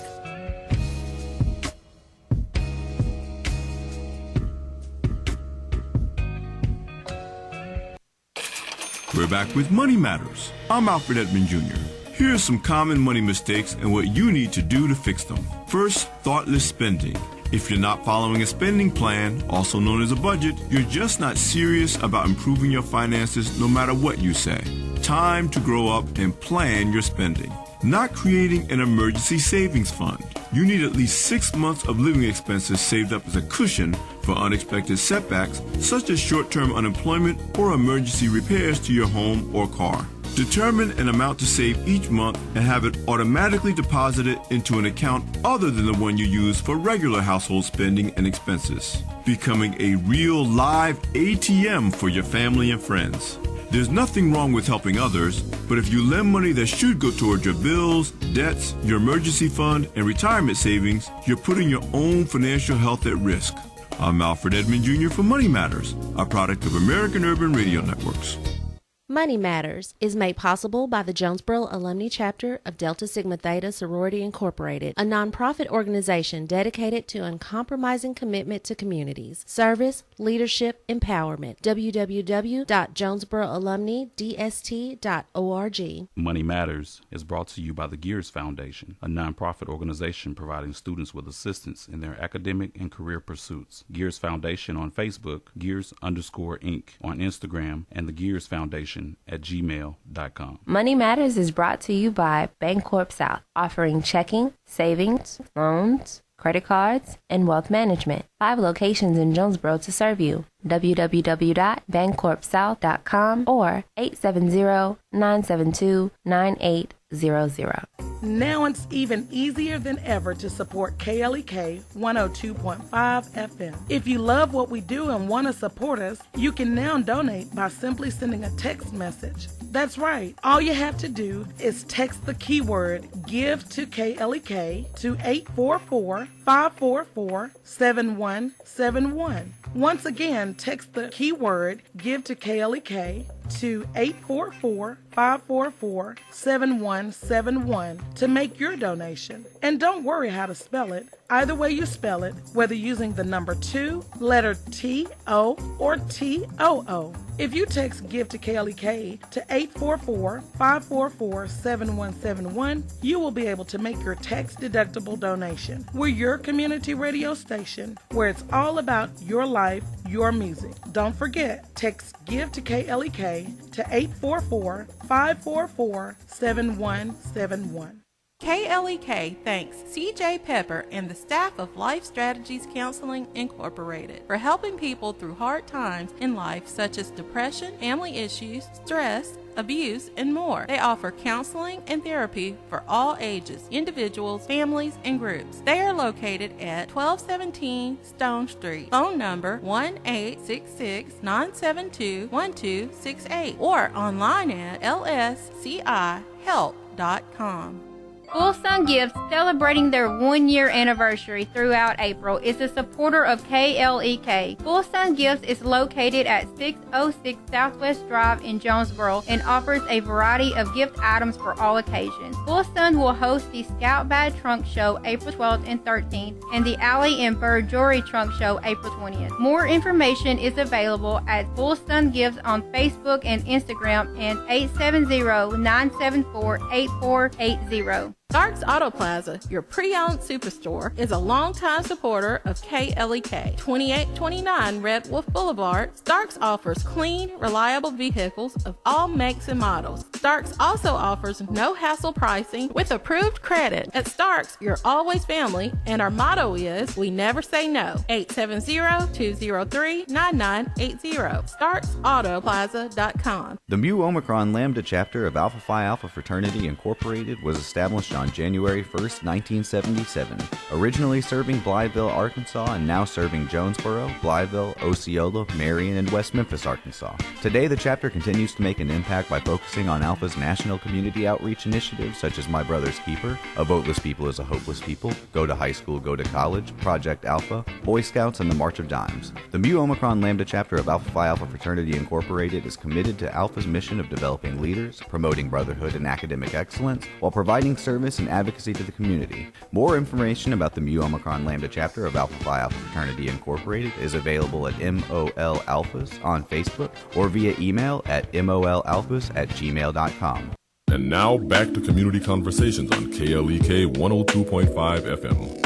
We're back with Money Matters. I'm Alfred Edmond Jr. Here are some common money mistakes and what you need to do to fix them. First, thoughtless spending. If you're not following a spending plan, also known as a budget, you're just not serious about improving your finances no matter what you say. Time to grow up and plan your spending. Not creating an emergency savings fund. You need at least 6 months of living expenses saved up as a cushion for unexpected setbacks, such as short-term unemployment or emergency repairs to your home or car. Determine an amount to save each month and have it automatically deposited into an account other than the one you use for regular household spending and expenses, becoming a real live ATM for your family and friends. There's nothing wrong with helping others, but if you lend money that should go towards your bills, debts, your emergency fund, and retirement savings, you're putting your own financial health at risk. I'm Alfred Edmond Jr. for Money Matters, a product of American Urban Radio Networks. Money Matters is made possible by the Jonesboro Alumni Chapter of Delta Sigma Theta Sorority Incorporated, a nonprofit organization dedicated to uncompromising commitment to communities, service, leadership, empowerment. www.jonesboroalumnidst.org. Money Matters is brought to you by the Gears Foundation, a nonprofit organization providing students with assistance in their academic and career pursuits. Gears Foundation on Facebook, Gears_Inc. on Instagram, and the Gears Foundation at gmail.com. Money Matters is brought to you by Bancorp South, offering checking, savings, loans, credit cards, and wealth management. 5 locations in Jonesboro to serve you. www.bancorpsouth.com or 870-972-9800. Now it's even easier than ever to support KLEK 102.5 FM. If you love what we do and want to support us, you can now donate by simply sending a text message. That's right. All you have to do is text the keyword GIVE to KLEK to 844-544-7171. Once again, text the keyword GIVE to KLEK to 844-544-7171 to make your donation. And don't worry how to spell it. Either way you spell it, whether using the number 2, letter T-O, or T-O-O. If you text GIVE to KLEK to 844-544-7171, you will be able to make your tax-deductible donation. We're your community radio station where it's all about your life, your music. Don't forget, text GIVE to KLEK to 844-544-7171. KLEK thanks CJ Pepper and the staff of Life Strategies Counseling Incorporated for helping people through hard times in life such as depression, family issues, stress, abuse, and more. They offer counseling and therapy for all ages, individuals, families, and groups. They are located at 1217 Stone Street. Phone number 1-866-972-1268 or online at lscihelp.com. Full Sun Gifts, celebrating their 1-year anniversary throughout April, is a supporter of KLEK. Full Sun Gifts is located at 606 Southwest Drive in Jonesboro and offers a variety of gift items for all occasions. Full Sun will host the Scout Bag Trunk Show April 12th and 13th and the Alley and Bird Jewelry Trunk Show April 20th. More information is available at Full Sun Gifts on Facebook and Instagram and 870-974-8480. Starks Auto Plaza, your pre-owned superstore, is a longtime supporter of KLEK. 2829 Red Wolf Boulevard, Starks offers clean, reliable vehicles of all makes and models. Starks also offers no-hassle pricing with approved credit. At Starks, you're always family, and our motto is, we never say no. 870-203-9980. StarksAutoPlaza.com. The Mu Omicron Lambda chapter of Alpha Phi Alpha Fraternity Incorporated was established on January 1st, 1977, originally serving Blytheville, Arkansas, and now serving Jonesboro, Blytheville, Osceola, Marion, and West Memphis, Arkansas. Today, the chapter continues to make an impact by focusing on Alpha's national community outreach initiatives such as My Brother's Keeper, A Voteless People is a Hopeless People, Go to High School, Go to College, Project Alpha, Boy Scouts, and the March of Dimes. The Mu Omicron Lambda chapter of Alpha Phi Alpha Fraternity Incorporated is committed to Alpha's mission of developing leaders, promoting brotherhood and academic excellence, while providing service and advocacy to the community. More information about the Mu Omicron Lambda chapter of Alpha Phi Alpha Fraternity Incorporated is available at MOL Alphas on Facebook or via email at molalphas@gmail.com. And now back to Community Conversations on KLEK 102.5 FM.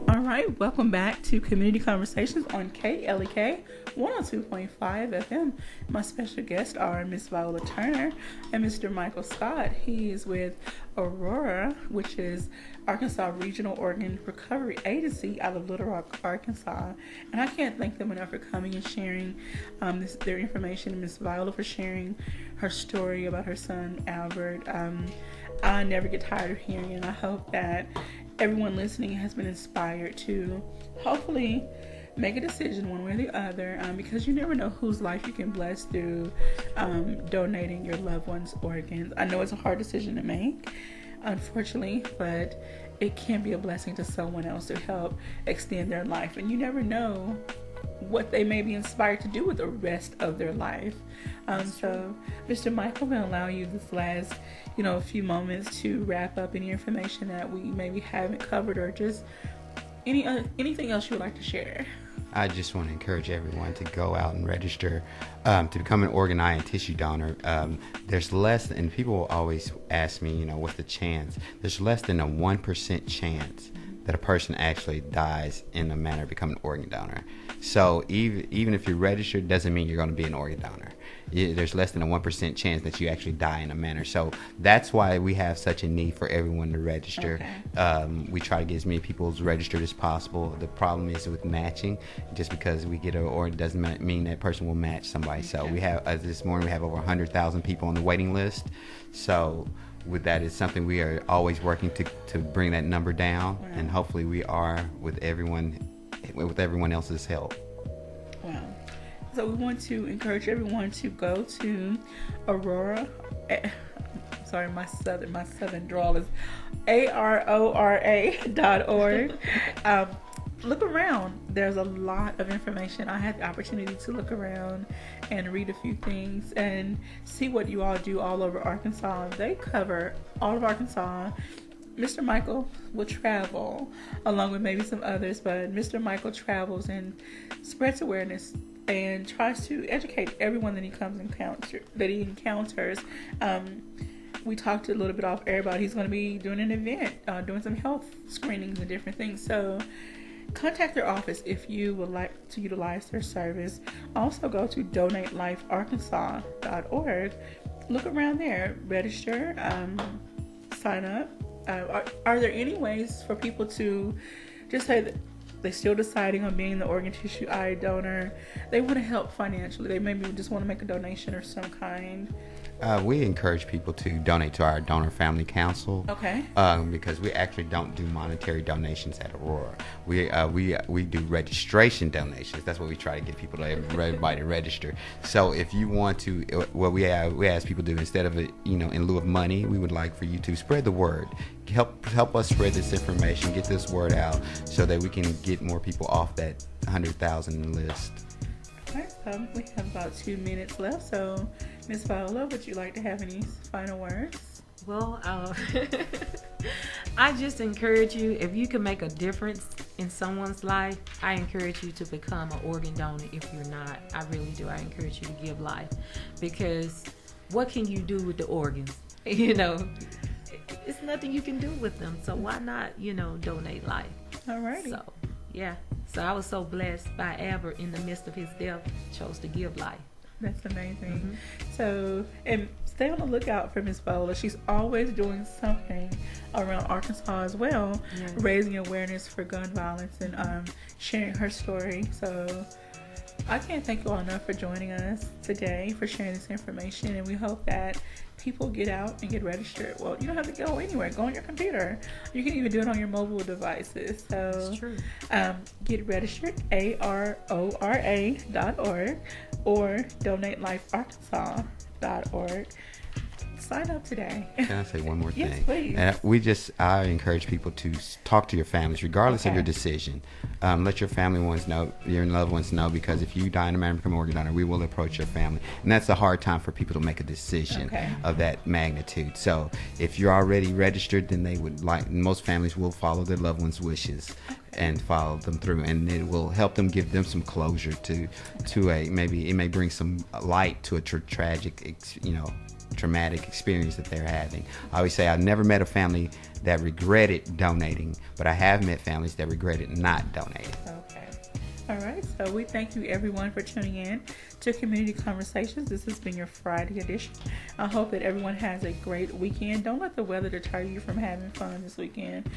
All right, welcome back to Community Conversations on KLEK 102.5 FM. My special guests are Miss Viola Turner and Mr. Michael Scott. He is with Aurora, which is Arkansas Regional Organ Recovery Agency out of Little Rock, Arkansas. And I can't thank them enough for coming and sharing their information. Miss Viola for sharing her story about her son, Albert. I never get tired of hearing it. I hope that everyone listening has been inspired to hopefully make a decision one way or the other, because you never know whose life you can bless through donating your loved one's organs. I know it's a hard decision to make, unfortunately, but it can be a blessing to someone else to help extend their life, and you never know what they may be inspired to do with the rest of their life. So, Mr. Michael, I'm going to allow you this last, a few moments to wrap up any information that we maybe haven't covered, or just anything else you would like to share. I just want to encourage everyone to go out and register to become an organ, eye, and tissue donor. There's less, and people will always ask me, what's the chance? There's less than a 1% chance that a person actually dies in a manner of becoming an organ donor. So even if you're registered, doesn't mean you're going to be an organ donor. There's less than a 1% chance that you actually die in a manner. So that's why we have such a need for everyone to register. Okay. We try to get as many people as registered as possible. The problem is with matching. Just because we get an organ doesn't mean that person will match somebody. So we have, this morning we have over 100,000 people on the waiting list. So with that is something we are always working to bring that number down, and hopefully we are with everyone else's help. Wow. So we want to encourage everyone to go to Aurora. Sorry, my southern drawl is ARORA.org. Look around. There's a lot of information. I had the opportunity to look around and read a few things and see what you all do all over Arkansas. They cover all of Arkansas. Mr. Michael will travel along with maybe some others, but Mr. Michael travels and spreads awareness and tries to educate everyone that he encounters. We talked a little bit off air about he's going to be doing an event, doing some health screenings and different things. So contact their office if you would like to utilize their service. Also go to donatelifearkansas.org. Look around there, register, sign up. Are there any ways for people to just say that they're still deciding on being the organ tissue eye donor? They want to help financially. They maybe just want to make a donation of some kind. We encourage people to donate to our Donor Family Council. Okay. Because we actually don't do monetary donations at Aurora. We do registration donations. That's what we try to get people to everybody to register. So if you want to, what we ask people to do, instead of in lieu of money, we would like for you to spread the word. Help us spread this information, get this word out, so that we can get more people off that 100,000 list. Alright, we have about 2 minutes left, so Miss Viola, would you like to have any final words? Well, I just encourage you, if you can make a difference in someone's life, I encourage you to become an organ donor. If you're not, I really do. I encourage you to give life, because what can you do with the organs? It's nothing you can do with them, so why not, donate life? Alrighty. So, yeah. So I was so blessed by Albert, in the midst of his death, chose to give life. That's amazing. Mm-hmm. So, and stay on the lookout for Miss Viola. She's always doing something around Arkansas as well, raising awareness for gun violence and sharing her story. So I can't thank you all enough for joining us today, for sharing this information, and we hope that people get out and get registered. Well, you don't have to go anywhere. Go on your computer. You can even do it on your mobile devices. So That's true. Get registered, ARORA.org or donatelifearkansas.org. Sign up today. Can I say one more thing? Yes, please. I encourage people to talk to your families, regardless of your decision. Let your family ones know, your loved ones know, because if you die in a manner become an organ donor, we will approach your family. And that's a hard time for people to make a decision of that magnitude. So if you're already registered, then most families will follow their loved ones' wishes and follow them through, and it will help them, give them some closure to maybe it may bring some light to a traumatic experience that they're having. I always say I've never met a family that regretted donating, but I have met families that regretted not donating. Okay. All right. So we thank you everyone for tuning in to Community Conversations. This has been your Friday edition. I hope that everyone has a great weekend. Don't let the weather deter you from having fun this weekend.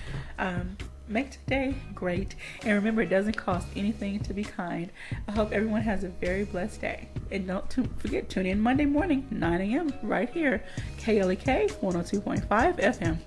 Make today great. And remember, it doesn't cost anything to be kind. I hope everyone has a very blessed day. And don't forget, tune in Monday morning, 9 a.m. right here, KLEK 102.5 FM.